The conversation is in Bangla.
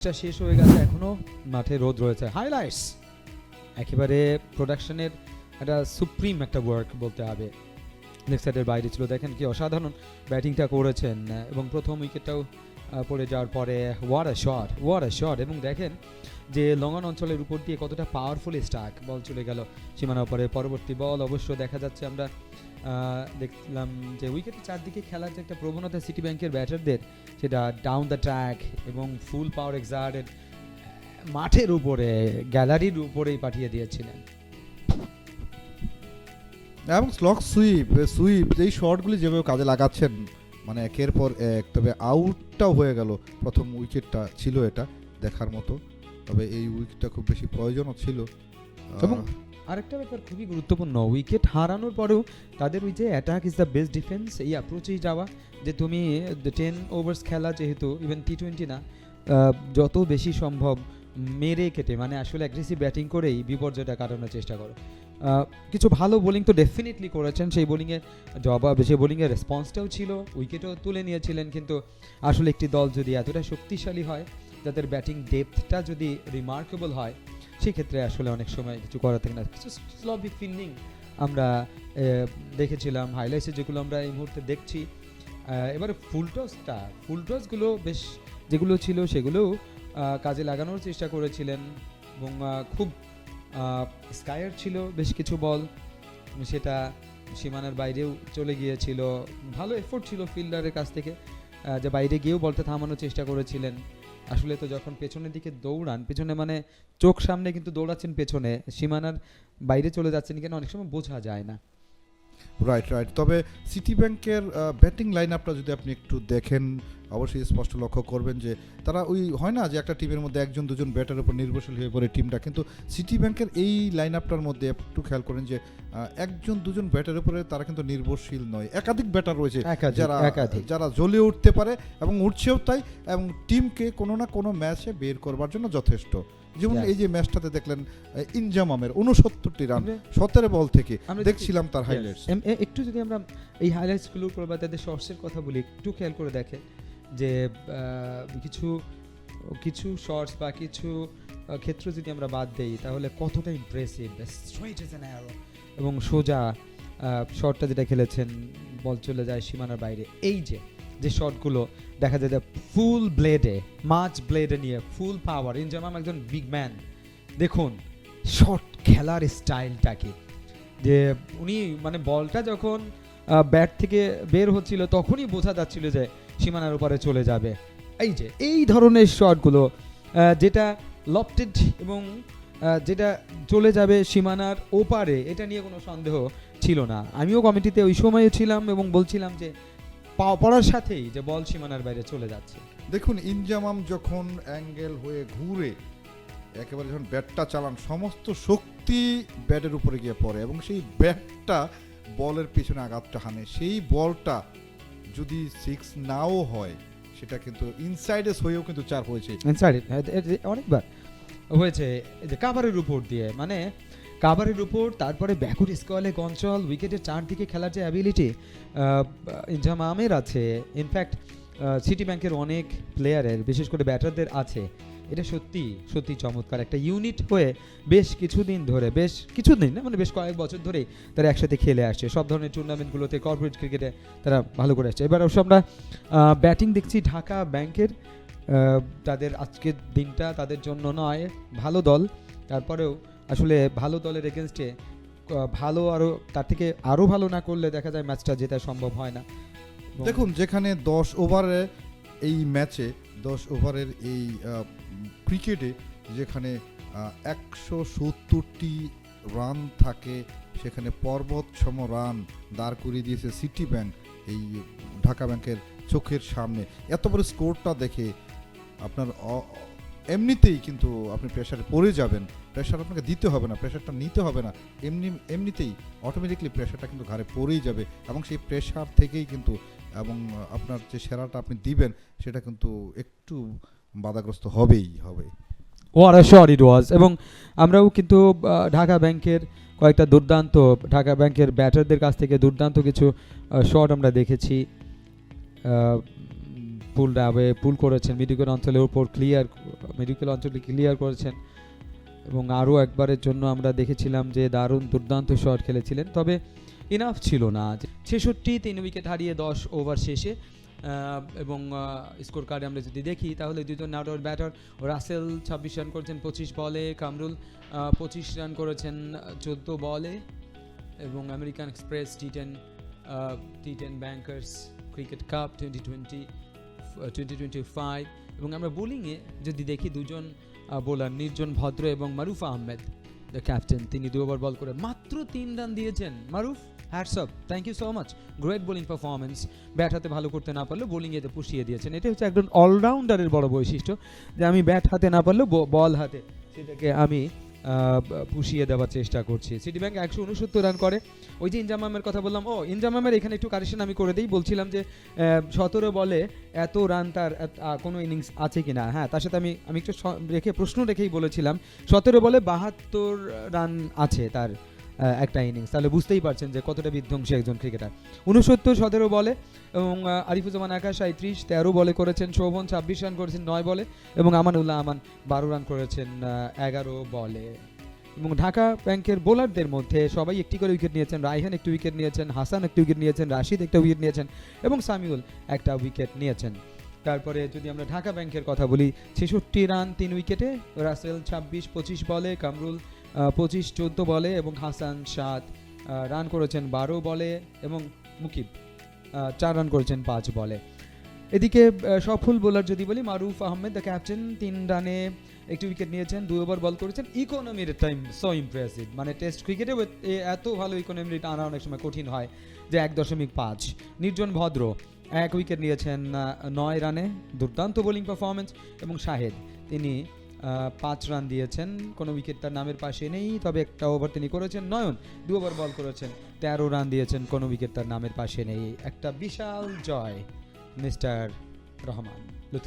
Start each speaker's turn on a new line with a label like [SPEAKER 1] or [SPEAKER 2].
[SPEAKER 1] শেষ হয়ে গেছে, এখনো মাঠে রোদ রয়েছে। হাইলাইটস একেবারে প্রোডাকশনের একটা সুপ্রিম একটা ওয়ার্ক বলতে হবে। লেগ সাইডের বাইরে ছিল, দেখেন কি অসাধারণ ব্যাটিংটা করেছেন এবং প্রথম উইকেটটাও পড়ে যাওয়ার পরে ওয়াট আ শট এবং দেখেন যে লঙ্গন অঞ্চলের উপর দিয়ে কতটা পাওয়ারফুল স্ট্রাইক, বল চলে গেল সীমানার উপরে। পরবর্তী বল অবশ্য দেখা যাচ্ছে আমরা দেখলাম যে উইকেটের চারদিকে খেলার যে একটা প্রবণতা সিটি ব্যাংকের ব্যাটারদের, সেটা ডাউন দ্য ট্র্যাক এবং ফুল পাওয়ার এক্সার্টেড মাঠের উপরে, গ্যালারির উপরেই পাঠিয়ে দিয়েছিলেন।
[SPEAKER 2] এবং স্লগ সুইপ এই শটগুলি যেভাবে কাজে লাগাচ্ছেন, মানে একের পর এক। তবে আউটটাও হয়ে গেল, প্রথম উইকেটটা ছিল এটা দেখার মতো, তবে এই উইকেটটা খুব বেশি প্রয়োজনও ছিল।
[SPEAKER 1] এবং আরেকটা ব্যাপার খুবই গুরুত্বপূর্ণ, উইকেট হারানোর পরেও তাদের ওই যে attack is the best defence, এই অ্যাপ্রোচেই যাওয়া যে তুমি 10 ওভার্স খেলা, যেহেতু ইভেন টি20 না, যত বেশি সম্ভব মেরে কেটে, মানে আসলে অ্যাগ্রেসিভ ব্যাটিং করেই বিপর্যয়টা কাটানোর চেষ্টা করো। কিছু ভালো বোলিং তো ডেফিনেটলি করেছেন, সেই বোলিংয়ের জবাব, সেই বোলিংয়ের রেসপন্সটাও ছিল, উইকেটও তুলে নিয়েছিলেন। কিন্তু আসলে একটি দল যদি এতটা শক্তিশালী হয়, যাদের ব্যাটিং ডেপথটা যদি রিমার্কেবল হয়, সেক্ষেত্রে আসলে অনেক সময় কিছু করার থাকে না। কিছু স্লবি ফিল্ডিং আমরা দেখেছিলাম হাইলাইটসে, যেগুলো আমরা এই মুহূর্তে দেখছি। এবারে ফুলটসগুলো বেশ যেগুলো ছিল সেগুলোও কাজে লাগানোর চেষ্টা করেছিলেন এবং খুব স্কায়ার ছিল বেশ কিছু বল, সেটা সীমানার বাইরেও চলে গিয়েছিল। ভালো এফোর্ট ছিল ফিল্ডারের কাছ থেকে, যে বাইরে গিয়েও বলটা থামানোর চেষ্টা করেছিলেন। আসলে তো যখন পেছনের দিকে দৌড়ান, পেছনে মানে চোখ সামনে কিন্তু দৌড়াচ্ছেন, পেছনে সীমানার বাইরে চলে যাচ্ছেন কেন অনেক সময় বোঝা যায় না।
[SPEAKER 2] রাইট। তবে সিটি ব্যাংকের ব্যাটিং লাইন আপটা যদি আপনি একটু দেখেন, অবশ্যই স্পষ্ট লক্ষ্য করবেন যে তারা ওই হয় না যে একটা টিমের মধ্যে একজন দুজন ব্যাটার উপর নির্ভরশীল হয়ে পড়ে টিমটা, কিন্তু সিটি ব্যাংকের এই লাইন আপটার মধ্যে একটু খেয়াল করেন যে একজন দুজন ব্যাটার উপরে তারা কিন্তু নির্ভরশীল নয়, একাধিক ব্যাটার রয়েছে যারা জ্বলে উঠতে পারে এবং উঠছেও তাই, এবং টিমকে কোনো না কোনো ম্যাচে বের করবার জন্য যথেষ্ট। যেমন এই যে ম্যাচটাতে দেখলেন ইনজামামের 69টি রান 17 বল থেকে, দেখছিলাম তার হাইলাইটস।
[SPEAKER 1] একটু যদি আমরা এই হাইলাইটসগুলোর উপর বা তাদের শর্টসের কথা বলি, একটু খেয়াল করে দেখে যে কিছু শর্টস বা কিছু ক্ষেত্র যদি আমরা বাদ দেই, তাহলে কতটা impressive, straight as an arrow এবং সোজা শটটা যেটা খেলেছেন, বল চলে যায় সীমানার বাইরে। এই যে শটগুলো দেখা যায় যে ফুল ব্লেডে, মাছ ব্লেডে নিয়ে ফুল পাওয়ার, ইনজামাম একজন বিগ ম্যান, দেখুন শট খেলার স্টাইলটা কি, যে উনি মানে বলটা যখন ব্যাট থেকে বের হচ্ছিল তখনই বোঝা যাচ্ছিল যে সীমানার উপরে চলে যাবে। এই ধরনের শটগুলো যেটা লফটেড এবং যেটা চলে যাবে সীমানার ওপারে, এটা নিয়ে কোনো সন্দেহ ছিল না। আমিও কমিটিতে ওই সময়ে ছিলাম এবং বলছিলাম যে পড়ার সাথেই যে বল সীমানার বাইরে চলে যাচ্ছে।
[SPEAKER 2] দেখুন ইনজামাম যখন অ্যাঙ্গেল হয়ে ঘুরে একেবারে যখন ব্যাটটা চালান, সমস্ত শক্তি ব্যাটের উপরে গিয়ে পড়ে এবং সেই ব্যাটটা বলের পিছনে আঘাতটা হানে। সেই বলটা যদি 6 নাও হয়, সেটা কিন্তু ইনসাইডে হয়েও কিন্তু 4 হয়েছে,
[SPEAKER 1] অনেকবার হয়েছে যে কাভারের উপর দিয়ে, মানে কাভারের উপর, তারপরে ব্যাকওয়ার্ড স্কোয়ালে অঞ্চল, উইকেটের চারদিকে খেলার যে অ্যাবিলিটি ইনজামামের আছে, ইনফ্যাক্ট সিটি ব্যাংকের অনেক প্লেয়ারের, বিশেষ করে ব্যাটারদের আছে। এটা সত্যি চমৎকার একটা ইউনিট হয়ে বেশ কিছুদিন না, মানে বেশ কয়েক বছর ধরেই তারা একসাথে খেলে আসছে, সব ধরনের টুর্নামেন্টগুলোতে, কর্পোরেট ক্রিকেটে তারা ভালো করে আসছে। এবার অবশ্য আমরা ব্যাটিং দেখছি ঢাকা ব্যাংকের, তাদের আজকের দিনটা তাদের জন্য নয়, ভালো দল, তারপরেও আসলে ভালো দলের এগেনস্টে ভালো, আরও তার থেকে আরও ভালো না করলে দেখা যায় ম্যাচটা জেতা সম্ভব হয় না।
[SPEAKER 2] দেখুন যেখানে 10 ওভারে এই ম্যাচে 10 ওভারের এই ক্রিকেটে যেখানে 170টি রান থাকে, সেখানে পর্বত সম রান দাঁড় করিয়ে দিয়েছে সিটি ব্যাংক এই ঢাকা ব্যাংকের চোখের সামনে। এত বড় স্কোরটা দেখে আপনার এমনিতেই কিন্তু আপনি প্রেশারে পড়ে যাবেন। প্রেশার আপনাকে দিতে হবে না, প্রেশারটা নিতে হবে না, এমনিতেই অটোমেটিকলি প্রেশারটা কিন্তু ঘাড়ে পড়েই যাবে এবং সেই প্রেশার থেকেই কিন্তু এবং আপনার যে সেরাটা আপনি দিবেন সেটা কিন্তু একটু বাধাগ্রস্ত হবে।
[SPEAKER 1] ওয়াট আ শট ইট ওয়াজ। এবং আমরাও কিন্তু ঢাকা ব্যাংকের কয়েকটা দুর্দান্ত, ঢাকা ব্যাংকের ব্যাটারদের কাছ থেকে দুর্দান্ত কিছু শট আমরা দেখেছি। পুল করেছেন, মিডুকের অঞ্চলের উপর মিডুকের অঞ্চলে ক্লিয়ার করেছেন এবং আরও একবারের জন্য আমরা দেখেছিলাম যে দুর্দান্ত শট খেলেছিলেন, তবে ইনাফ ছিল না। 66 3 উইকেট হারিয়ে 10 ওভার শেষে এবং স্কোর কার্ডে আমরা যদি দেখি তাহলে দুজন not out batter Russell 26 run করেছেন 25 বলে, কামরুল 25 রান করেছেন 14 বলে এবং আমেরিকান এক্সপ্রেস টি10 ব্যাংকার্স ক্রিকেট কাপ 2025 এবং আমরা বোলিংয়ে যদি দেখি দুজন বোলার নির্জন ভদ্র এবং মারুফ আহমেদ দ্য ক্যাপ্টেন, তিনি 2 ওভার বল করে মাত্র 3 রান দিয়েছেন। Maruf, hats up, thank you so much, great bowling performance. Bat হাতে ভালো করতে না পারলেও বোলিং এতে পুষিয়ে দিয়েছেন। এটা হচ্ছে একজন অলরাউন্ডারের বড় বৈশিষ্ট্য, যে আমি ব্যাট হাতে না পারলেও বল হাতে সেটাকে আমি পুষিয়ে দেওয়ার চেষ্টা করছি। সিটি ব্যাংক 169 রান করে। ওই যে ইনজামামের কথা বললাম, ইনজামামের এখানে একটু কারেকশন আমি করে দিই। বলছিলাম যে 17 বলে এত রান তার কোনো ইনিংস আছে কিনা। হ্যাঁ, তার সাথে আমি একটু প্রশ্ন রেখেই বলেছিলাম 17 বলে 72 রান আছে তার একটা ইনিংস, তাহলে বুঝতেই পারছেন যে কতটা বিধ্বংসী একজন ক্রিকেটার। 69 17 বলে এবং আরিফুজ্জামান আকাশ 37 13 বলে করেছেন, শোভন 26 রান করেছেন 9 বলে এবং আমানুল্লাহ আমান 12 রান করেছেন 11 বলে। এবং ঢাকা ব্যাংকের বোলারদের মধ্যে সবাই একটি করে উইকেট নিয়েছেন। রায়হান একটি উইকেট নিয়েছেন, হাসান একটি উইকেট নিয়েছেন, রাশিদ একটা উইকেট নিয়েছেন এবং সামিউল একটা উইকেট নিয়েছেন। তারপরে যদি আমরা ঢাকা ব্যাংকের কথা বলি, 66 রান 3 উইকেটে, রাসেল 26 বলে, কামরুল 25-14 বলে এবং হাসান 7 রান করেছেন 12 বলে এবং মুকিব 4 রান করেছেন 5 বলে। এদিকে সফল বোলার যদি বলি, মারুফ আহমেদ দ্য ক্যাপ্টেন 3 রানে একটি উইকেট নিয়েছেন, 2 ওভার বল করেছেন। ইকোনমির টাইম সো ইমপ্রেসিভ, মানে টেস্ট ক্রিকেটে এত ভালো ইকোনমি আনা অনেক সময় কঠিন হয়, যে 1.5। নির্জন ভদ্র 1 উইকেট নিয়েছেন 9 রানে, দুর্দান্ত বোলিং পারফরমেন্স। এবং শাহেদ, তিনি 5 রান দিয়েছেন, কোনো উইকেট তার নামের পাশে নেই, তবে একটা ওভার তিনি করেছেন। নয়ন 2 ওভার বল করেছেন, 13 রান দিয়েছেন, কোনো উইকেট তার নামের পাশে নেই। একটা বিশাল জয় মিস্টার রহমান।